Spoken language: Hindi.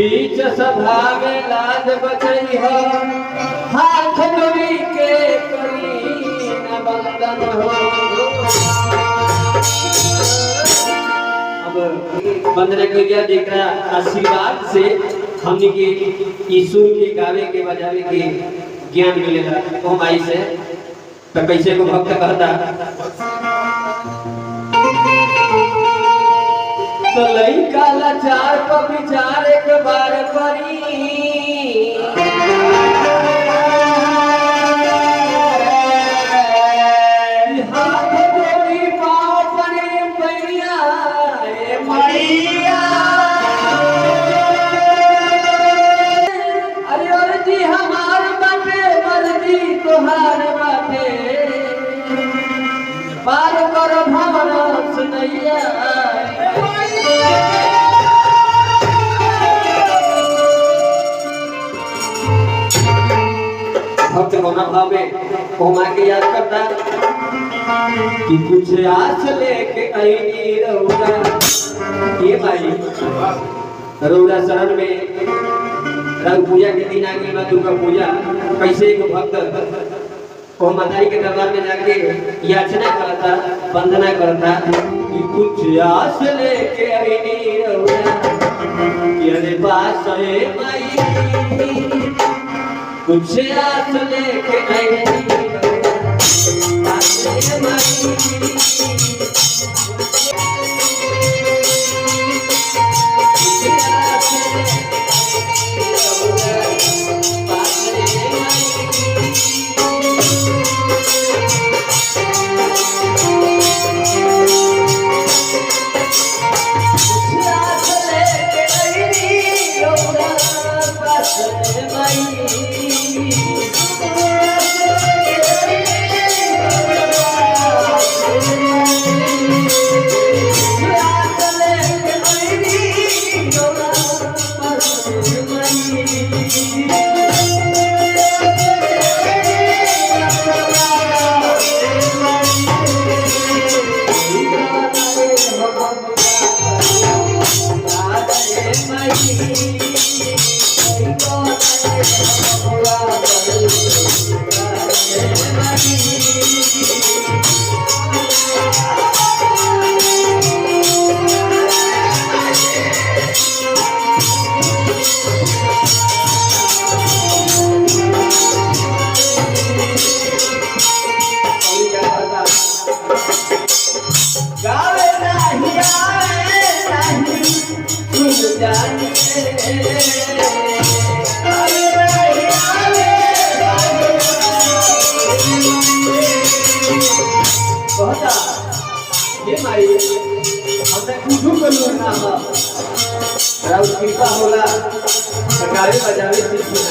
बीच सभा में लाज बचई हो हाथ जोड़ी के करी न बंदन हो। अब वंदना कर दिया जेकरा आशीर्वाद से हमनी के ईश्वर के गावे के बजावे के ज्ञान मिलेला ओ माई से। तो कैसे को भक्त कहता तो लइका लाचार पर विचार एक बार करी हाथ जोड़ी पाँव पड़े मैया मैया। अरे अर्जी हमार बाटे मर्जी तोहार बाटे पार कर भवन सुनैया। भक्त कोना भाव में कोमा के याद करता कि कुछ आस लेके आई रउरा ये भाई रउरा शरण में रंग पूजा के दिन आ गई दुर्गा पूजा। कैसे एक भक्त को मातारी के दरबार में जाके याचना करता वंदना करता कि कुछ आस लेके आई रउरा ये पास है माई कुछ आस लेके आई कृपा होला गावे बजावे सीखना।